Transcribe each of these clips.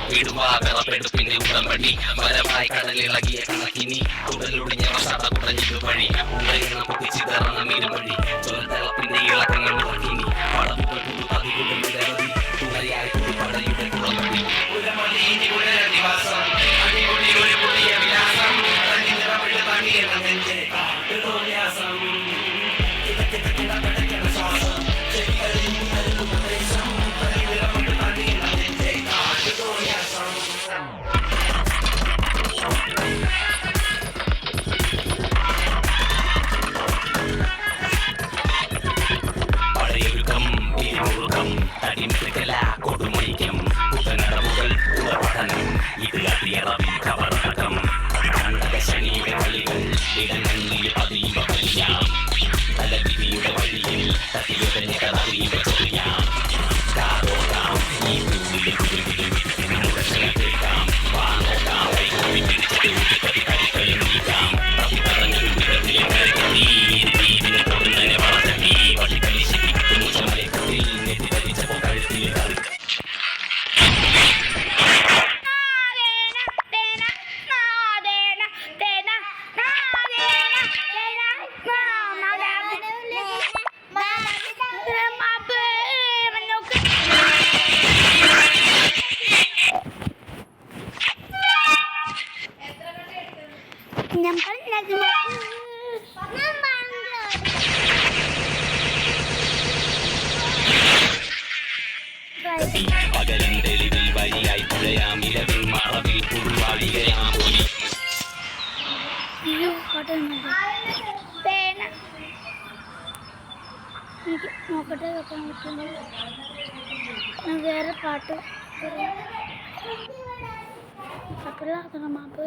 വീടുവാകറപ്പെടുപ്പിന്റെ ഉടമ്പടി മരമായി കടലിളകിയ കണക്കിനി കുടലൊടിഞ്ഞ വശാത കുടഞ്ഞിട്ട് വഴി ഉടയെന്ന കുത്തിച്ചിതറന്ന മീരുവഴി ചുരത്തളപ്പിന്റെ ഇളക്കങ്ങൾ മുറക്കിനി പടവുകൾ പുതുപതികുടും നിരവധി തുണയായി പുതുപടയുടെ കുളമടി പുരമതിവാസം അടിപൊളി ഒരു പുതിയ വിലാസം തണിയെന്നെ കാട്ടുതോന്യാസം ശ്വാസം കൊടുമൈക്കം പുത്തനടവുകൾ പഠനം ഇത് അതിയറവിൽ കവർന്നകം ശനിയുടെ കളികൾ ഇടങ്ങളിൽ പതിയുക വലിയാം തലവിധിയുടെ വഴിയിൽ തട്ടിയുടഞ്ഞ കഥറിയുക ചൊറിയാം കാതോടാം ഈ ഭൂമിയിൽ കേൾക്കാം വാങ്ങോട്ടാം വൈകോടി പിടിച്ചിട്ട് ഊട്ടിപ്പതി കരിക്കയും നീക്കാം പ്രതിപദങ്ങളിൽ കൊടുന്നതിനെ വളർത്തി വട്ടിക്കളിശി മുച്ചമലക്കത്തിൽ നെറ്റിധരിച്ചപ്പോൾ കഴുത്തിൽ കറി പകലും തെളിവിൽ വഴിയായി പുഴയാം ഇലവിൽ മറവിൽ കുറുവാടികയാം പൊലി നോക്കട്ടെ വെക്കാൻ പറ്റുന്നു വേറെ പാട്ട് പക്കലാക്കണം മാപ്പ്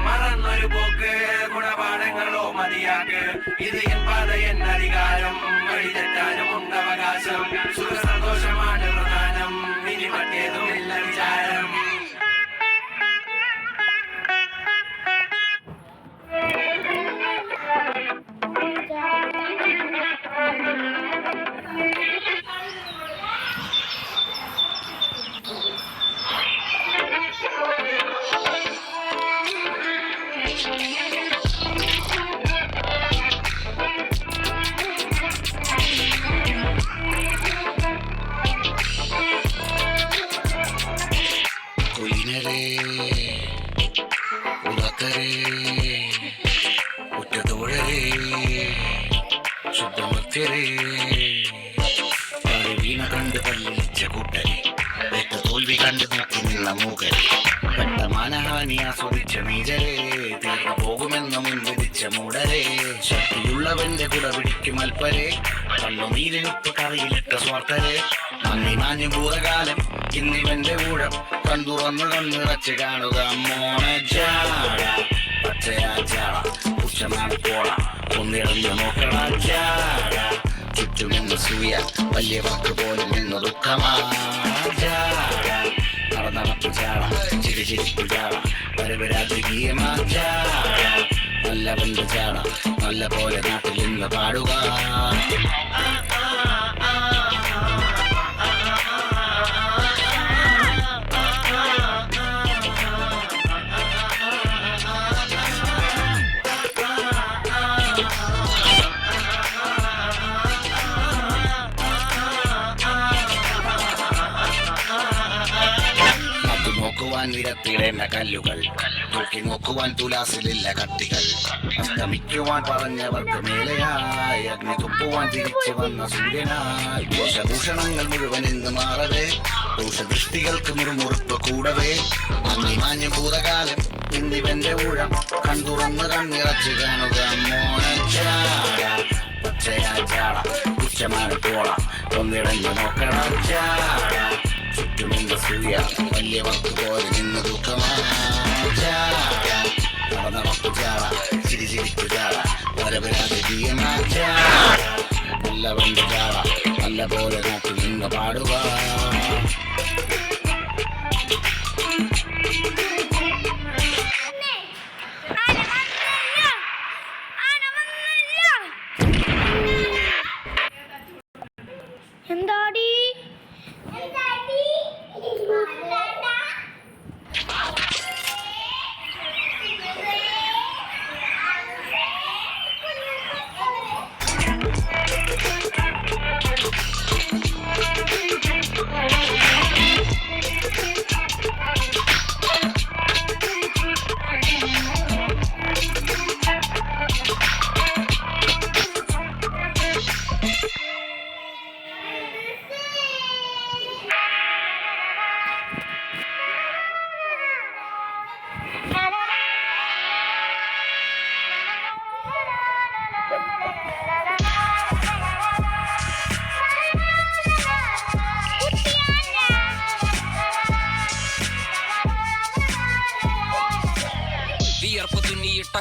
മറന്നൊരു പോക്ക് ഗുണപാഠങ്ങളോ മതിയാക്ക് ഇത് എൻ പാത എന്നധികാരം വഴി തെറ്റാനും ഉണ്ടവകാശം സുഖസന്തോഷമാണ് പ്രധാനം ഇനി മറ്റേതുമില്ല വിചാരം ഭക്തരെ ഉറ്റതോഴരെ ശുദ്ധമത്യരെ വീണ കണ്ട് പല്ലിച്ച കൂട്ടരെ വെട്ട തോൽവി കണ്ട് നോക്കി നിന്ന മൂകരെ പെട്ട മാനഹാനി ആസ്വദിച്ച നീചരെ തീർന്നു പോകുമെന്ന് മുൻവിധിച്ച മൂടരെ ശക്തിയുള്ളവന്റെ കുട പിടിക്കും അൽപ്പരെ കണ്ണുനീരിനുപ്പ് കറിയിലിട്ട സ്വാർത്ഥരെ നന്ദി മാഞ്ഞു ഭൂതകാലം ഇന്നിവന്റെ ഊഴം കൺതുറന്ന് കണ്ണിറച്ച് കാണുക മോണജാട പച്ചയാ ചാട പുരുഷനാണ് പോള ഒന്നിടന്ന് നോക്കണ ചാട ചുറ്റുമെന്ന് സൂയ വലിയ വാക്ക് പോലും നിന്ന് ദുഃഖമാ ചാട നടന്നടപ്പ് ചാട ചിരി ചിരിപ്പു ചാട വരവരാത്രികീയമാ ചാട നല്ല ബന്ധു ചാട നല്ല പോലെ നാട്ടിൽ നിന്ന് പാടുക നോക്കുവാൻ നിരത്തിടേണ്ട കല്ലുകൾ നോക്കി നോക്കുവാൻ തുലാസിലില്ല കത്തികൾ അസ്തമിക്കുവാൻ പറഞ്ഞവർക്ക് മേലെയായി അഗ്നി തുപ്പുവാൻ തിരിച്ചു വന്ന സൂര്യനായി ദോഷഭൂഷണങ്ങൾ മുഴുവൻ ഇന്ന് മാറവേ ദോഷദൃഷ്ടികൾക്ക് മുറുമുറുപ്പ് കൂടവേ അന്നി മാഞ്ഞ ഭൂതകാലം ഇന്നിവന്റെ ഊഴം കൺതുറന്ന് കണ്ണിറച്ച് കാണുക മോനച്ചാട പച്ചയാ ചാട പുരുഷമാണ് പോള ഒന്നിടഞ്ഞ് നോക്കണ ചാട ചുറ്റുമെന്ന് സൂയ വലിയ വക്ക് പോലെ നിന്ന് ദുഃഖമാ നടന്ന വക്കു ചാട ചിരി ചിരിക്കു ചാട വരവരാതെ ജീയമാ ചാട നല്ല വണ്ടി ചാട നല്ല പോലെ നാട്ടിൽ നിന്ന് പാടുക എന്താടി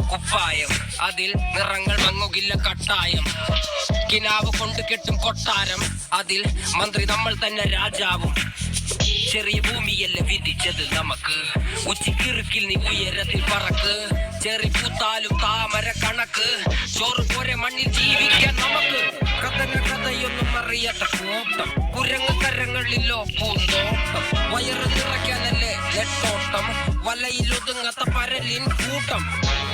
കുപ്പായം അതിൽ നിറങ്ങൾ മങ്ങുകില്ല കട്ടായം കിനാവ് കൊണ്ട് കെട്ടും കൊട്ടാരം അതിൽ മന്ത്രി നമ്മൾ തന്നെ രാജാവും ചെറിയ ഭൂമിയല്ല വിധിച്ചത് നമുക്ക് ഉച്ചക്കിറുക്കിൽ നീ ഉയരത്തിൽ പറക്ക് ചെറി പൂത്താലും താമര കണക്ക് ചോറ് പോരെ മണ്ണിൽ ജീവിക്കാൻ നമുക്ക് കഥയൊന്നും അറിയാത്ത കൂട്ടം കുരങ്ങ് കരങ്ങളിലോ പൂന്തോട്ടം വയറ് നിറയ്ക്കാനല്ലേ നെട്ടോട്ടം വലയിൽ ഒതുങ്ങാത്ത പരലിൻ കൂട്ടം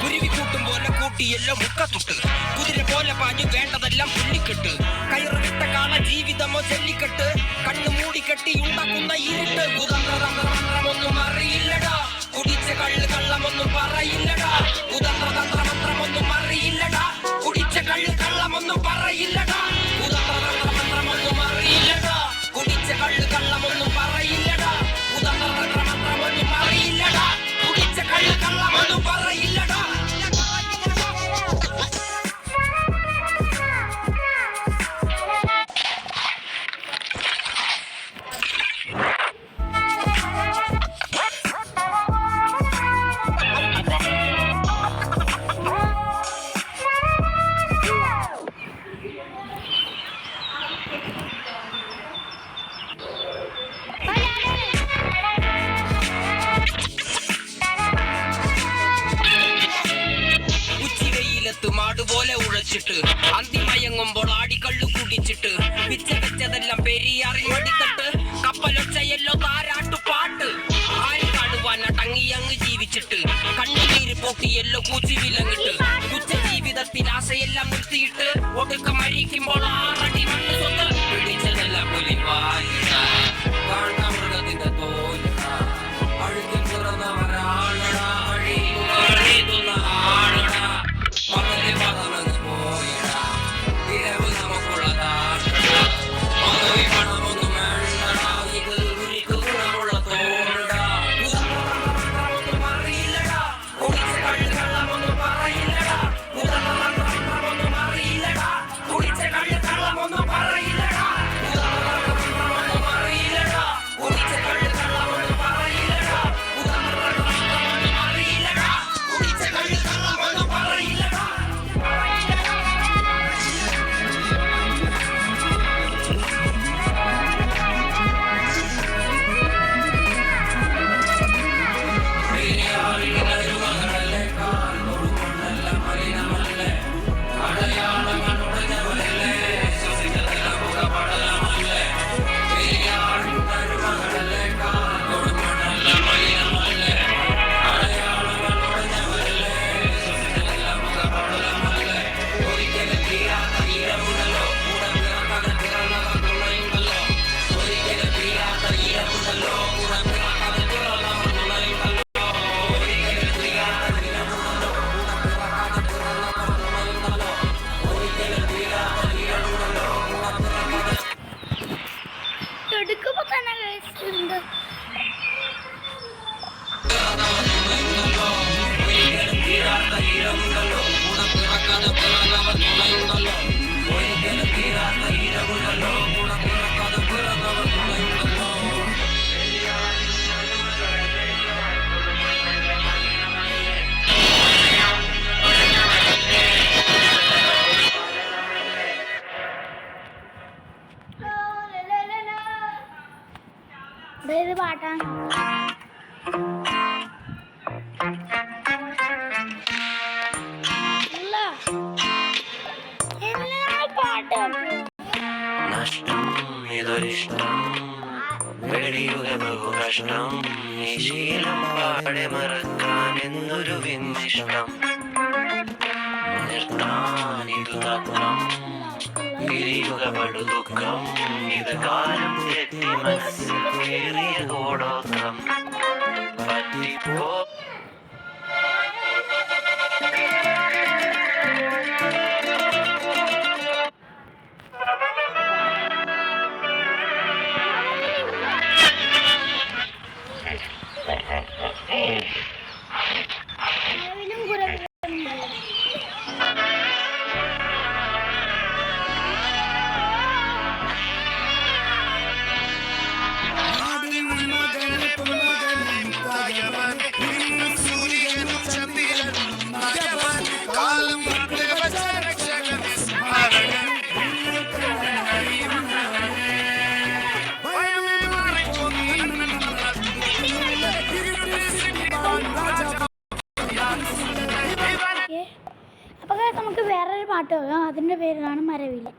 കുരുവി കൂട്ടും പോലെ കൂട്ടിയല്ലോ മുക്കത്തുട്ട് കുതിര പോലെ പാഞ്ഞു വേണ്ടതെല്ലാം പുല്ലിക്കെട്ട് കയറുവിട്ട കാള ജീവിതമോ ജല്ലിക്കെട്ട് കണ്ണു മൂടിക്കെട്ടി ഉണ്ടാക്കുന്ന ഇരുട്ട് കുതന്ത്രതന്ത്രമന്ത്രമൊന്നും അറിയില്ലടാ കുടിച്ച കള്ള് കള്ളമൊന്നും പറയില്ലടാ കുതന്ത്രതന്ത്രമന്ത്രമൊന്നും അറിയില്ലടാ കുടിച്ച കള്ള് കള്ളമൊന്നും പറയില്ലടാ കുതന്ത്രതന്ത്രമന്ത്രമൊന്നും അറിയില്ലടാ കുടിച്ച കള്ള് കള്ളമൊന്നും പറയില്ലടാ കുതന്ത്രതന്ത്രമന്ത്രമൊന്നും അറിയില്ലടാ കുടിച്ച കള്ള് കള്ളമൊന്നും പറയില്ലടാ പോലെ ഉഴച്ചിട്ട് അന്തിമയങ്ങുമ്പോൾ ആടിക്കള്ളു കുടിച്ചിട്ട് പിച്ച വെച്ചതെല്ലാം പെരിയാറിൽ മടിത്തട്ട് കപ്പലൊച്ചയല്ലോ താരാട്ടു പാട്ട് ആര് കാണുവാൻ അടങ്ങിയങ്ങ് ജീവിച്ചിട്ട് കണ്ണുനീര് പൊട്ടിയല്ലോ കൂച്ചി വിലങ്ങിട്ട് ഉച്ച ജീവിതത്തിൽ ആശയെല്ലാം നിർത്തിയിട്ട് ഒടുക്കം മരിക്കുമ്പോൾ ആറടി മണ്ണ് സ്വത്ത് പിടിച്ചതെല്ലാം പുലിവാലിട കാണ്ടാമൃഗത്തിന്റെ തോലിട അഴുകി പിറന്നവരാളടാ ഈരമുണ്ടല്ലോ കൂടെ പിറക്കാതെ പിറന്നവർ തുണയുണ്ടല്ലോ ഒരിക്കലും തീരാത്ത ഈരമുണ്ടല്ലോ കൂടെ പിറക്കാതെ പിറന്നവർ തുണയുണ്ടല്ലോ ഇത് പാട്ടാണ്. നഷ്ടം ഇതൊരിഷ്ടം വെടിയുക ബഹുകഷ്ടം ഈ ശീലം പാടെ മറക്കാൻ എന്നൊരു വിമ്മിഷ്ടം നിർത്താൻ ഇതു തത്വം പിരിയുക പടു ദുഃഖം ഇത് കാലം തെറ്റി മനസ്സ് കയറിയ ഓടോത്രം പറ്റിപ്പോ അപ്പോൾ നമുക്ക് വേറൊരു പാട്ട് കേൾക്കാം. അതിൻ്റെ പേരാണ് മരവില്.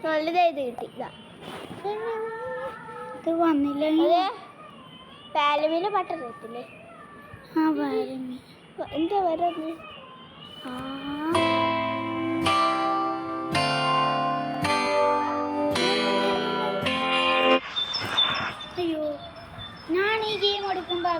നല്ലതായത് കിട്ടി. ഇത് വന്നില്ല. പാലമിലെ പാട്ടറിയത്തില്ലേ? ആ പാലമി എന്താ വരുന്നത്? അയ്യോ, ഞാൻ ഈ ഗെയിം എടുക്കുമ്പോൾ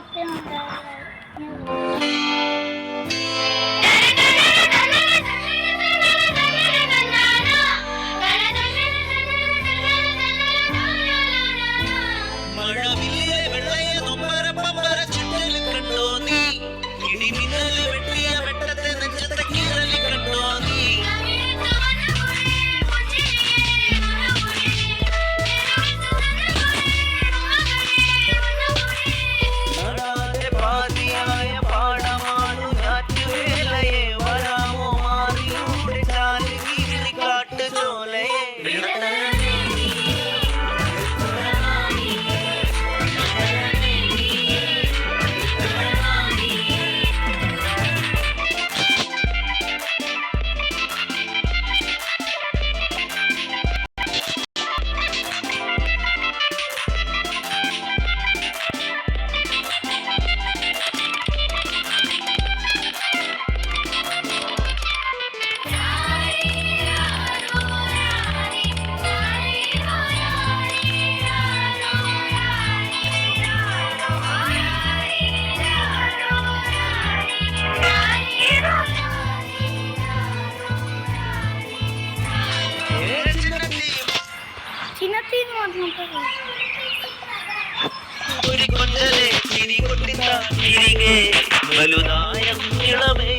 വലുതായ ഇളമേ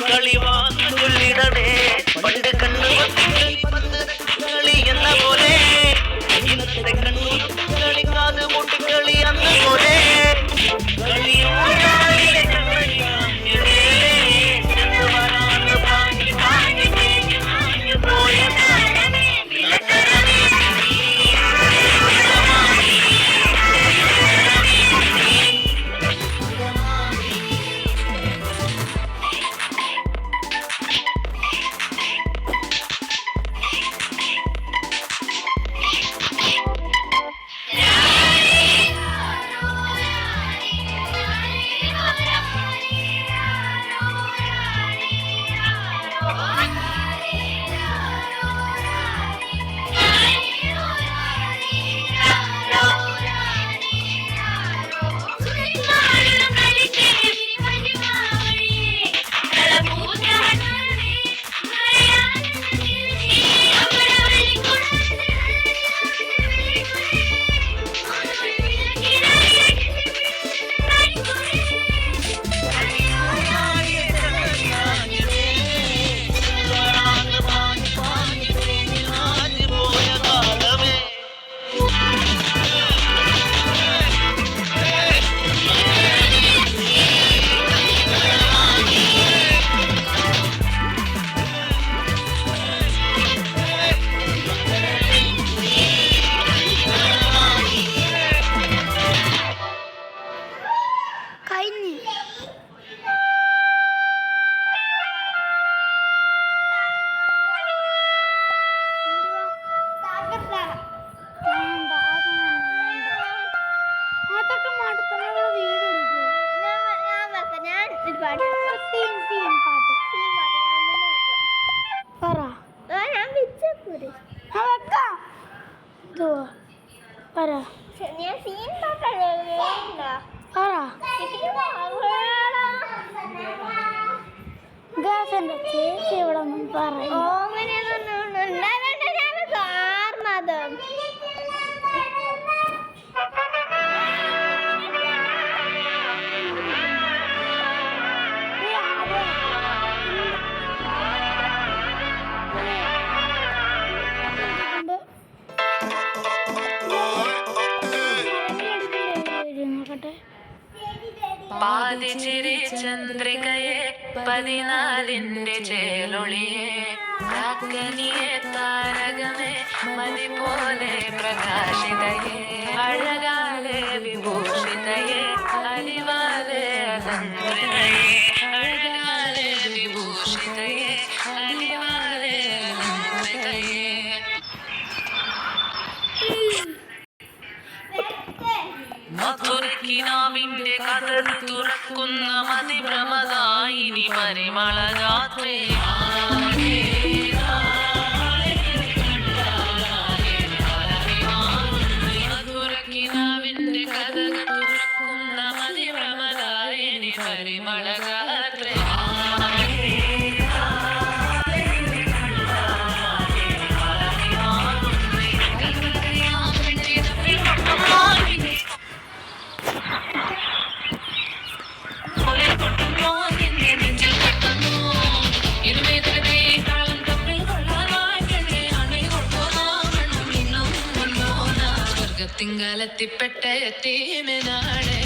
കളിവാക്കുള്ളിടമേ പണ്ട് കണ്ണു കളി എന്ന പോലെ ഇന്നത്തെ കണ്ണു കളിക്കാതെ മുട്ടിക്കളി അന്ന പോലെ പാട്ട് സീൻ പാട്ട് സീൻ പാട്ട് ഞാൻ തന്നെ വെക്കാം. പറ ഞാൻ വെച്ചേക്കൂര് ഞാൻ വെക്കാം ഇതുവോ പറ ഞാൻ സീൻ പാട്ടാണ് വേണ്ട പറ ഗാസന്റെ ചേച്ചി ഇവിടെ ഒന്നും പറയും കാർമതം നോക്കട്ടെ പാതിച്ചിരി ചന്ദ്രികയെ 14ന്റെ ചേലൊളിയെ കാക്കനിയെ താരകമേ മതി പോലെ പ്രകാശിതയെ അഴകാലെ വിഭൂഷിതയെ അലിവാലെ അലങ്കൃതയെ അഴകാലെ വിഭൂഷിതയെ അലിവാലെ അലങ്കൃതയെ. മധുരക്കിനാവിന്റെ കഥ തുറക്കുന്ന മതിഭ്രമദായിനി പരിമളഗാത്രേ മധുരക്കിനാവിന്റെ കഥ തുറക്കുന്ന മതിഭ്രമദായിനി പരിമളഗാത്രേ തിങ്കളത്തിപ്പെട്ട എത്തീമിനാളെ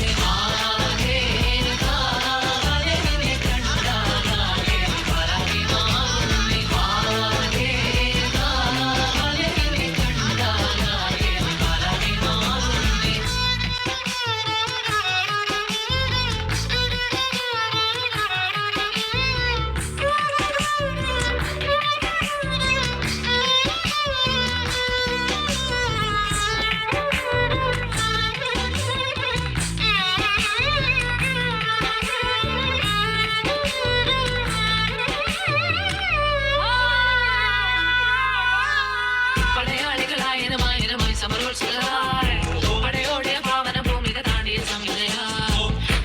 പടയോടെ ഭാവന ഭൂമിക താണ്ടിയ സംവിധയ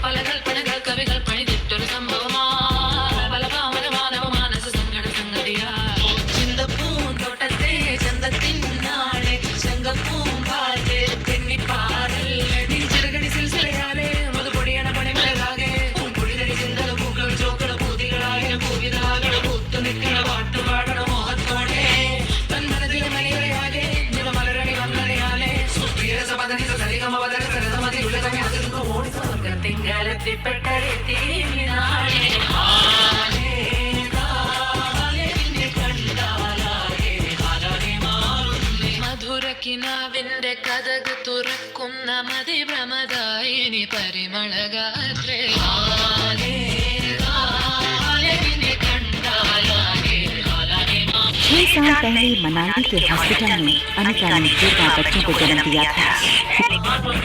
പല കൽപ്പനകൾ കവികൾ പണിതിട്ടൊരു സംഭവമാ പല ഭാവന മാനവ മാനസ സങ്കട സംഗതിയാ ചിന്തപ്പൂന്തോട്ടത്തെ ചന്തത്തിനാളെ ശങ്കപ്പൂമ്പാറ്റെ തെന്നിപ്പാറൽ ചെറുകടി സിൽസിലയാലെ മുതുപൊടിയണ പണിമലകാകെ പൊടിതടി ചിന്തല പൂക്കൾ ചോക്കള പൂതികളായ പൂവിതാകള പൂത്തു നിൽക്കണ പാട്ടുപാടണ മോഹത്തോടെ തന്മനതിലെ മണികളെയാകെ മധുരക്കിനാവിന്റെ കഥക് തുറക്കുന്ന മതിഭ്രമദായിനി പരിമളഗാത്രേ छह साल पहले मनाली के हॉस्पिटल में अनिता ने 13 बच्चों को जन्म दिया था.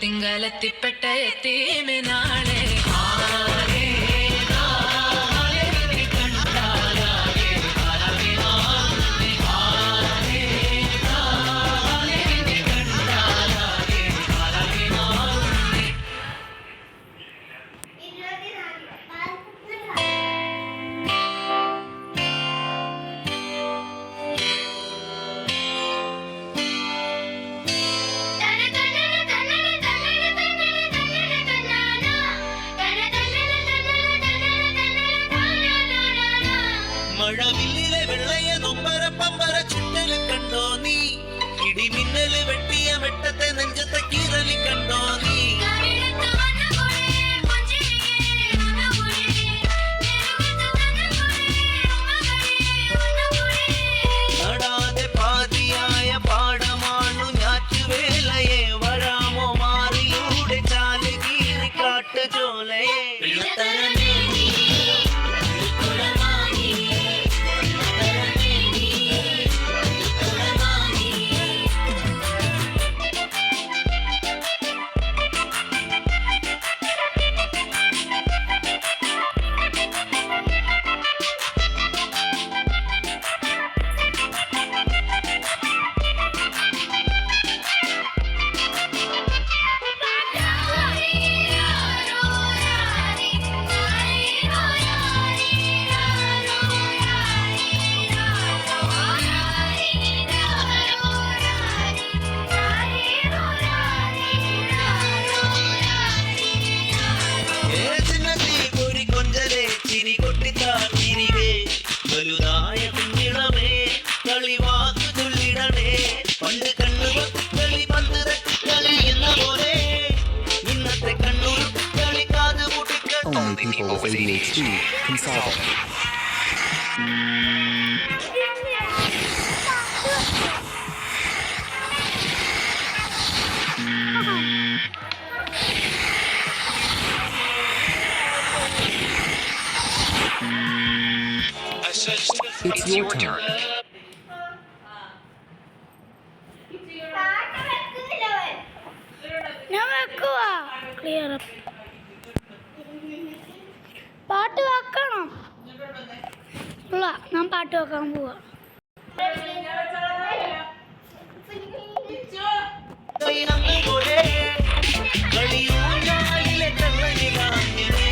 തിങ്കളത്തിപ്പെട്ട എത്തീമിനാളെ മഴവില്ലിലെ വെള്ളയ നൊമ്പര പമ്പര ചുറ്റല് കണ്ടോ നീ ഇടിമിന്നല് വെട്ടിയ വെട്ടത്തെ നെഞ്ചത്തെ കീറലി കണ്ടോ നീ നടാതെ പാതിയായ പാടമാണു ഞാറ്റുവേലയെ വരാമോ മാറിലൂടെ ചാലുകീ people with ADHD can solve it. It's your turn. പാട്ട് വെക്കുന്നില്ല അവൻ. ഞാൻ വെക്കുവാ ക്ലിയർ പാട്ട് വെക്കണം ഇല്ല ഞാൻ പാട്ട് വെക്കാൻ പോവാ പോലെ കളിയൂഞ്ഞാലിലെ കള്ളനിലാഞ്ഞിനെ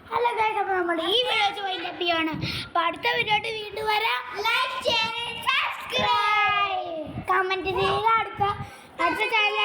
ഹലോ ഗൈസ് അപ്പോൾ നമ്മൾ ഈ വീഡിയോ വൈൻഡ് അപ്പ് ചെയ്യാണ് അപ്പോൾ അടുത്ത വീഡിയോ വീണ്ടും വരാം ലൈക്ക് സബ്സ്ക്രൈബ് കമൻറ്റ് ചെയ്യുക അടുത്ത ചാനൽ